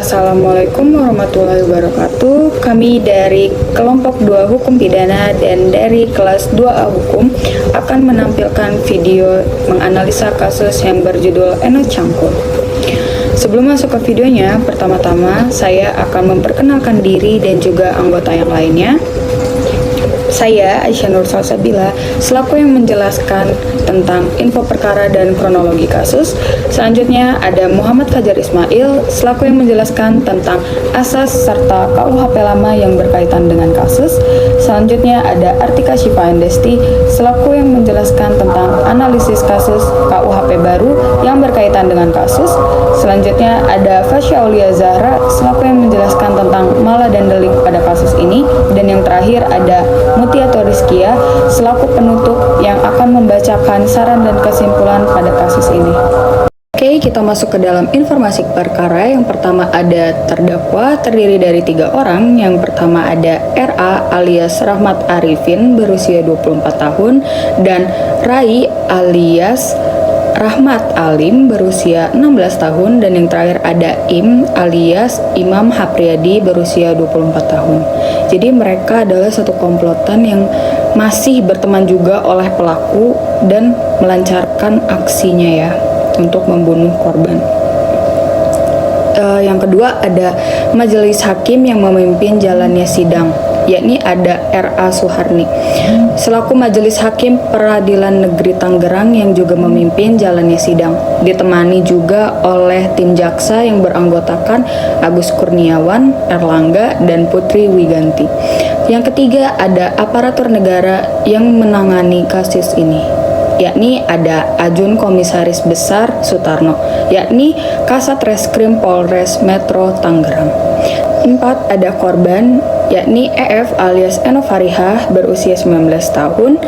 Assalamualaikum warahmatullahi wabarakatuh. Kami dari kelompok 2 Hukum Pidana dan dari kelas 2A Hukum akan menampilkan video menganalisa kasus yang berjudul Eno Cangkul. Sebelum masuk ke videonya, pertama-tama saya akan memperkenalkan diri dan juga anggota yang lainnya. Saya, Aisyah Nur Salsabila, selaku yang menjelaskan tentang info perkara dan kronologi kasus. Selanjutnya ada Muhammad Fajar Ismail, selaku yang menjelaskan tentang asas serta KUHP lama yang berkaitan dengan kasus. Selanjutnya ada Artika Syifa Endesti, selaku yang menjelaskan tentang analisis kasus KUHP baru yang berkaitan dengan kasus. Selanjutnya ada Fasya Aulia Zahra, selaku yang menjelaskan tentang mala dan delik pada kasus ini. Dan yang terakhir ada Mutiato Rizkia selaku penutup yang akan membacakan saran dan kesimpulan pada kasus ini. Oke, kita masuk ke dalam informasi perkara. Yang pertama ada terdakwa terdiri dari 3 orang. Yang pertama ada RA alias Rahmat Arifin berusia 24 tahun dan Rai alias Rahmat Alim berusia 16 tahun, dan yang terakhir ada Im alias Imam Hapriyadi berusia 24 tahun. Jadi mereka adalah satu komplotan yang masih berteman juga oleh pelaku dan melancarkan aksinya ya untuk membunuh korban. Yang kedua ada majelis hakim yang memimpin jalannya sidang, yakni ada RA Suharni selaku majelis hakim Peradilan Negeri Tangerang yang juga memimpin jalannya sidang, ditemani juga oleh tim jaksa yang beranggotakan Agus Kurniawan, Erlangga, dan Putri Wiganti. Yang ketiga ada aparatur negara yang menangani kasus ini, yakni ada Ajun Komisaris Besar Sutarno, yakni Kasat Reskrim Polres Metro Tangerang. 4. Ada korban, yakni EF alias Eno Farihah berusia 19 tahun.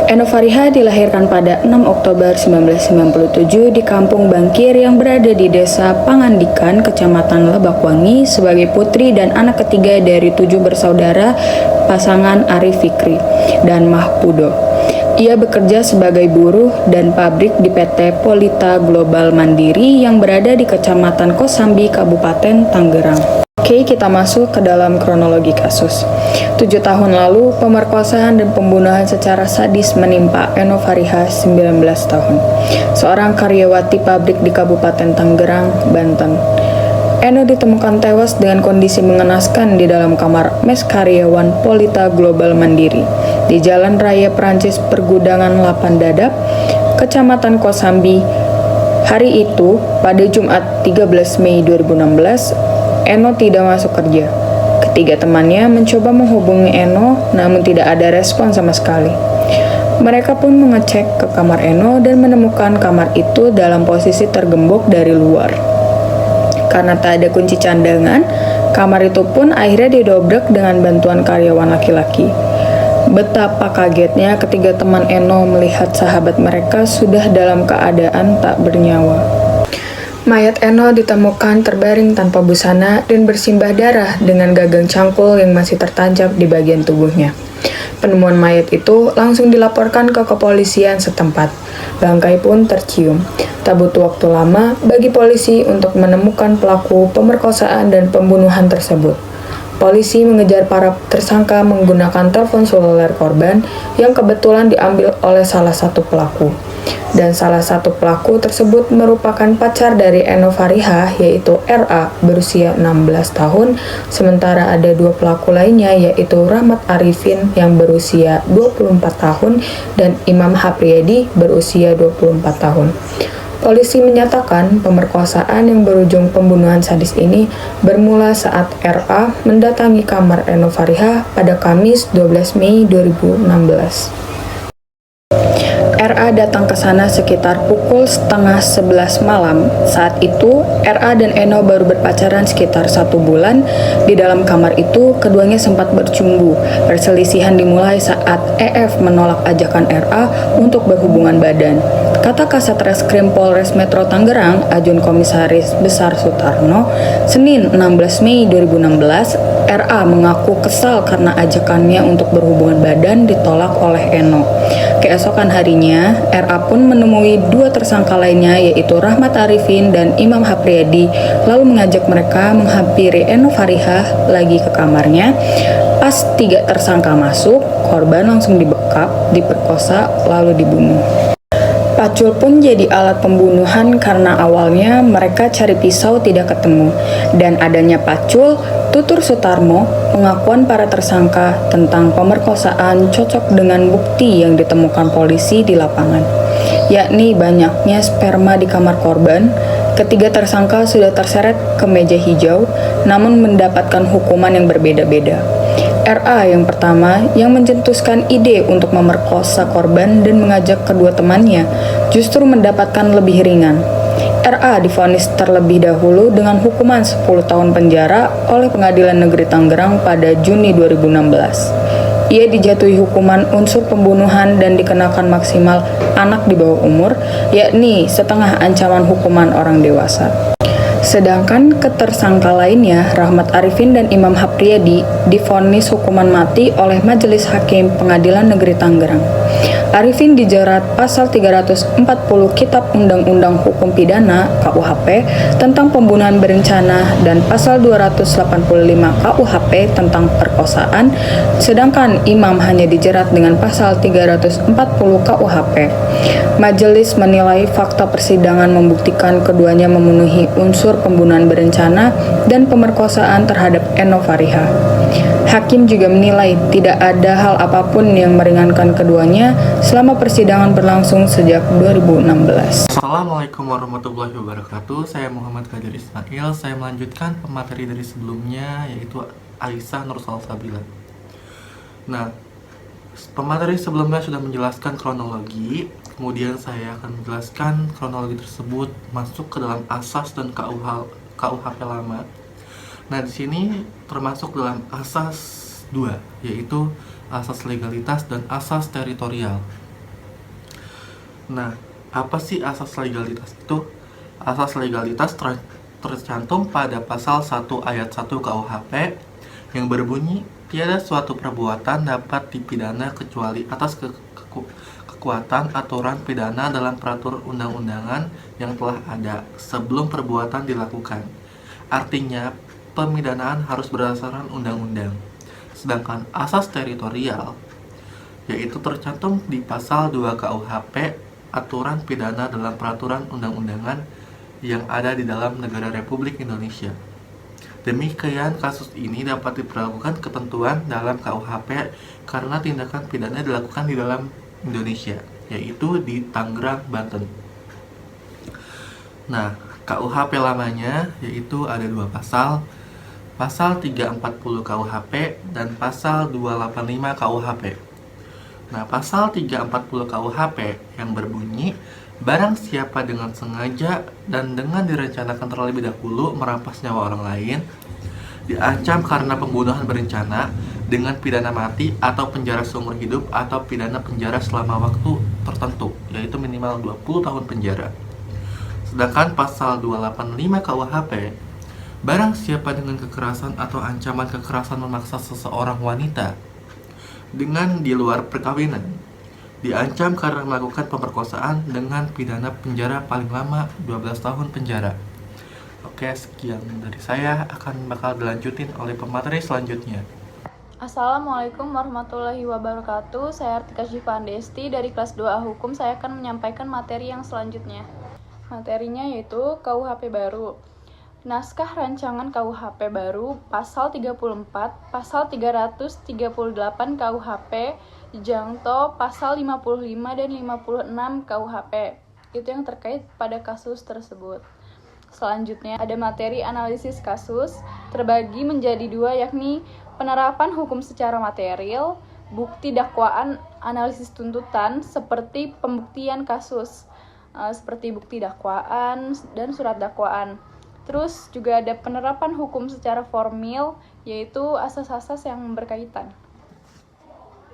Eno Farihah dilahirkan pada 6 Oktober 1997 di Kampung Bangkir yang berada di Desa Pangandikan, Kecamatan Lebakwangi, sebagai putri dan anak ketiga dari 7 bersaudara pasangan Arif Fikri dan Mahpudo. Ia bekerja sebagai buruh dan pabrik di PT Polita Global Mandiri yang berada di Kecamatan Kosambi, Kabupaten Tangerang. Oke, kita masuk ke dalam kronologi kasus. 7 tahun lalu, pemerkosaan dan pembunuhan secara sadis menimpa Eno Farihah, 19 tahun, seorang karyawati pabrik di Kabupaten Tangerang, Banten. Eno ditemukan tewas dengan kondisi mengenaskan di dalam kamar mes karyawan Polita Global Mandiri di Jalan Raya Perancis Pergudangan Lapan Dadap, Kecamatan Kosambi. Hari itu, pada Jumat 13 Mei 2016, Eno tidak masuk kerja. Ketiga temannya mencoba menghubungi Eno, namun tidak ada respon sama sekali. Mereka pun mengecek ke kamar Eno dan menemukan kamar itu dalam posisi tergembok dari luar. Karena tak ada kunci candangan, kamar itu pun akhirnya didobrak dengan bantuan karyawan laki-laki. Betapa kagetnya ketiga teman Eno melihat sahabat mereka sudah dalam keadaan tak bernyawa. Mayat Eno ditemukan terbaring tanpa busana dan bersimbah darah dengan gagang cangkul yang masih tertancap di bagian tubuhnya. Penemuan mayat itu langsung dilaporkan ke kepolisian setempat. Bangkai pun tercium. Tak butuh waktu lama bagi polisi untuk menemukan pelaku pemerkosaan dan pembunuhan tersebut. Polisi mengejar para tersangka menggunakan telepon seluler korban yang kebetulan diambil oleh salah satu pelaku. Dan salah satu pelaku tersebut merupakan pacar dari Eno Farihah, yaitu RA berusia 16 tahun, sementara ada 2 pelaku lainnya, yaitu Rahmat Arifin yang berusia 24 tahun dan Imam Hapriyadi berusia 24 tahun. Polisi menyatakan pemerkosaan yang berujung pembunuhan sadis ini bermula saat RA mendatangi kamar Eno Farihah pada Kamis 12 Mei 2016. RA datang ke sana sekitar pukul 10:30 malam. Saat itu, RA dan Eno baru berpacaran sekitar 1 bulan. Di dalam kamar itu, keduanya sempat bercumbu. Perselisihan dimulai saat EF menolak ajakan RA untuk berhubungan badan. Kata Kasat Reskrim Polres Metro Tangerang, Ajun Komisaris Besar Sutarno, Senin 16 Mei 2016, RA mengaku kesal karena ajakannya untuk berhubungan badan ditolak oleh Eno. Keesokan harinya, RA pun menemui dua tersangka lainnya yaitu Rahmat Arifin dan Imam Hapriyadi, lalu mengajak mereka menghampiri Eno Farihah lagi ke kamarnya. Pas tiga tersangka masuk, korban langsung dibekap, diperkosa, lalu dibunuh. Pacul pun jadi alat pembunuhan karena awalnya mereka cari pisau tidak ketemu, dan adanya pacul, tutur Sutarmo, pengakuan para tersangka tentang pemerkosaan cocok dengan bukti yang ditemukan polisi di lapangan, yakni banyaknya sperma di kamar korban. Ketiga tersangka sudah terseret ke meja hijau, namun mendapatkan hukuman yang berbeda-beda. RA yang pertama yang mencetuskan ide untuk memerkosa korban dan mengajak kedua temannya justru mendapatkan lebih ringan. RA divonis terlebih dahulu dengan hukuman 10 tahun penjara oleh Pengadilan Negeri Tangerang pada Juni 2016. Ia dijatuhi hukuman unsur pembunuhan dan dikenakan maksimal anak di bawah umur, yakni setengah ancaman hukuman orang dewasa. Sedangkan ketersangka lainnya, Rahmat Arifin dan Imam Hapriyadi, divonis hukuman mati oleh Majelis Hakim Pengadilan Negeri Tangerang. Arifin dijerat pasal 340 Kitab Undang-Undang Hukum Pidana (KUHP) tentang pembunuhan berencana dan pasal 285 KUHP tentang perkosaan, sedangkan Imam hanya dijerat dengan pasal 340 KUHP. Majelis menilai fakta persidangan membuktikan keduanya memenuhi unsur pembunuhan berencana dan pemerkosaan terhadap Eno Farihah. Hakim juga menilai tidak ada hal apapun yang meringankan keduanya selama persidangan berlangsung sejak 2016. Assalamualaikum warahmatullahi wabarakatuh. Saya Muhammad Qadir Ismail. Saya melanjutkan pemateri dari sebelumnya, yaitu Aisyah Nur Salsabila. Nah, pemateri sebelumnya sudah menjelaskan kronologi. Kemudian saya akan menjelaskan kronologi tersebut masuk ke dalam asas dan KUHP lama. Nah, di sini termasuk dalam asas 2, yaitu asas legalitas dan asas teritorial. Nah, apa sih asas legalitas itu? Asas legalitas tercantum pada pasal 1 ayat 1 KUHP yang berbunyi, tiada suatu perbuatan dapat dipidana kecuali atas kekuatan aturan pidana dalam peraturan undang-undangan yang telah ada sebelum perbuatan dilakukan. Artinya, pemidanaan harus berdasarkan undang-undang. Sedangkan asas teritorial yaitu tercantum di pasal 2 KUHP, aturan pidana dalam peraturan undang-undangan yang ada di dalam negara Republik Indonesia. Demikian kasus ini dapat diperlakukan ketentuan dalam KUHP karena tindakan pidana dilakukan di dalam Indonesia, yaitu di Tangerang, Banten. Nah, KUHP lamanya yaitu ada dua pasal, pasal 340 KUHP dan pasal 285 KUHP. Nah, pasal 340 KUHP yang berbunyi, barang siapa dengan sengaja dan dengan direncanakan terlebih dahulu merampas nyawa orang lain, diancam karena pembunuhan berencana dengan pidana mati atau penjara seumur hidup atau pidana penjara selama waktu tertentu, yaitu minimal 20 tahun penjara. Sedangkan pasal 285 KUHP, barang siapa dengan kekerasan atau ancaman kekerasan memaksa seseorang wanita dengan di luar perkawinan, diancam karena melakukan pemerkosaan dengan pidana penjara paling lama 12 tahun penjara. Oke, sekian dari saya, akan bakal dilanjutin oleh pemateri selanjutnya. Assalamualaikum warahmatullahi wabarakatuh. Saya Artika Syifa Andesti dari kelas 2A Hukum. Saya akan menyampaikan materi yang selanjutnya. Materinya yaitu KUHP baru. Naskah rancangan KUHP baru pasal 34, pasal 338 KUHP, Jangto pasal 55 dan 56 KUHP. Itu yang terkait pada kasus tersebut. Selanjutnya ada materi analisis kasus, terbagi menjadi dua, yakni penerapan hukum secara material, bukti dakwaan, analisis tuntutan seperti pembuktian kasus, seperti bukti dakwaan dan surat dakwaan. Terus juga ada penerapan hukum secara formil, yaitu asas-asas yang berkaitan.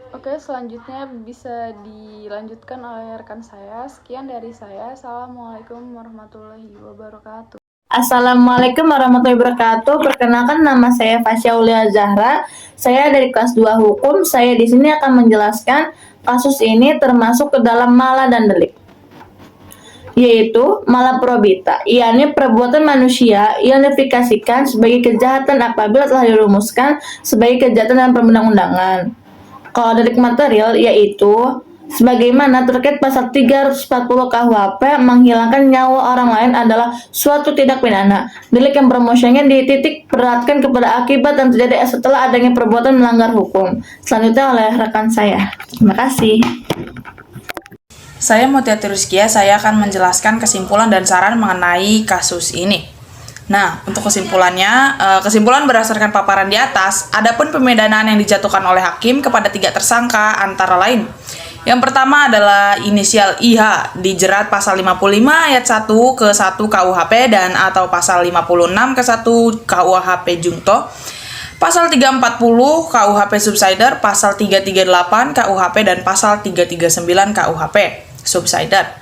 Oke, selanjutnya bisa dilanjutkan oleh rekan saya. Sekian dari saya. Assalamualaikum warahmatullahi wabarakatuh. Assalamualaikum warahmatullahi wabarakatuh. Perkenalkan, nama saya Fasya Aulia Zahra. Saya dari kelas 2 Hukum. Saya di sini akan menjelaskan kasus ini termasuk ke dalam mala dan delik, yaitu mala probita, yakni perbuatan manusia yang diaplikasikan sebagai kejahatan apabila telah dirumuskan sebagai kejahatan dalam perundang-undangan. Kalau delik material yaitu sebagaimana terkait pasal 340 KUHP, menghilangkan nyawa orang lain adalah suatu tindak pidana. Delik yang promosinya dititik beratkan kepada akibat yang terjadi setelah adanya perbuatan melanggar hukum. Selanjutnya oleh rekan saya. Terima kasih. Saya Mutiati Ruskia, saya akan menjelaskan kesimpulan dan saran mengenai kasus ini. Nah, untuk kesimpulannya, kesimpulan berdasarkan paparan di atas, adapun pemidanaan yang dijatuhkan oleh hakim kepada 3 tersangka antara lain. Yang pertama adalah inisial IH dijerat pasal 55 ayat 1 ke 1 KUHP dan atau pasal 56 ke 1 KUHP Jungto, pasal 340 KUHP Subsider, pasal 338 KUHP dan pasal 339 KUHP Subsider.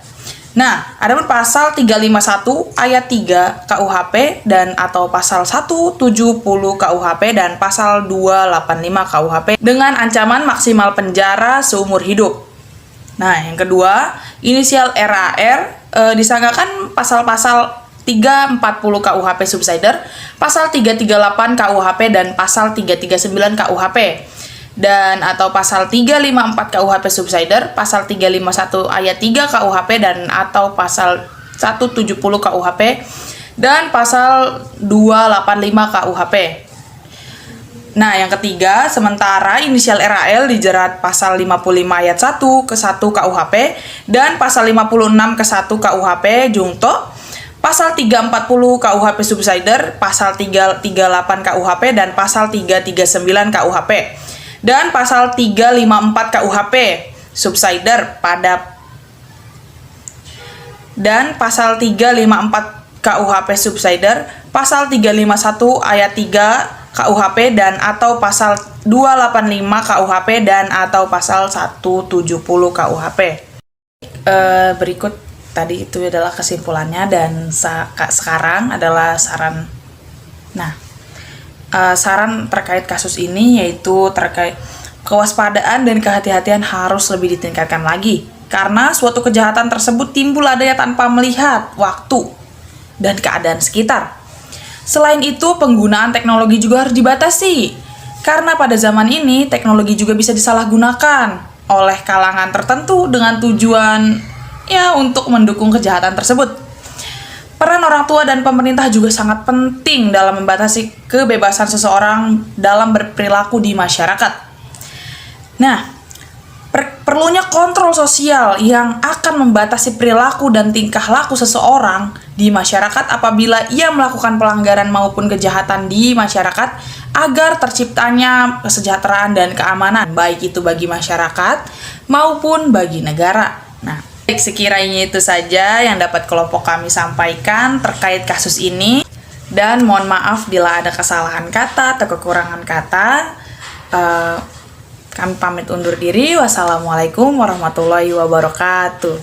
Nah, adapun pasal 351 ayat 3 KUHP dan atau pasal 170 KUHP dan pasal 285 KUHP dengan ancaman maksimal penjara seumur hidup. Nah, yang kedua, inisial RAR disangkakan pasal-pasal 340 KUHP Subsider, pasal 338 KUHP dan pasal 339 KUHP. Dan atau pasal 354 KUHP Subsider, pasal 351 ayat 3 KUHP dan atau pasal 170 KUHP dan pasal 285 KUHP. Nah, yang ketiga, sementara inisial RAL dijerat pasal 55 ayat 1 ke 1 KUHP dan pasal 56 ke 1 KUHP Jungto, pasal 340 KUHP Subsider, pasal 338 KUHP dan pasal 339 KUHP dan pasal 354 KUHP Subsider dan pasal 354 KUHP Subsider, pasal 351 ayat 3 KUHP dan atau pasal 285 KUHP dan atau pasal 170 KUHP. Berikut tadi itu adalah kesimpulannya dan sekarang adalah saran. Nah, saran terkait kasus ini yaitu terkait kewaspadaan dan kehati-hatian harus lebih ditingkatkan lagi karena suatu kejahatan tersebut timbul adanya tanpa melihat waktu dan keadaan sekitar. Selain itu, penggunaan teknologi juga harus dibatasi, karena pada zaman ini teknologi juga bisa disalahgunakan oleh kalangan tertentu dengan tujuan untuk mendukung kejahatan tersebut. Peran orang tua dan pemerintah juga sangat penting dalam membatasi kebebasan seseorang dalam berperilaku di masyarakat. Nah, perlunya kontrol sosial yang akan membatasi perilaku dan tingkah laku seseorang di masyarakat apabila ia melakukan pelanggaran maupun kejahatan di masyarakat agar terciptanya kesejahteraan dan keamanan baik itu bagi masyarakat maupun bagi negara. Nah, sekiranya itu saja yang dapat kelompok kami sampaikan terkait kasus ini dan mohon maaf bila ada kesalahan kata atau kekurangan kata. Kami pamit undur diri. Wassalamualaikum warahmatullahi wabarakatuh.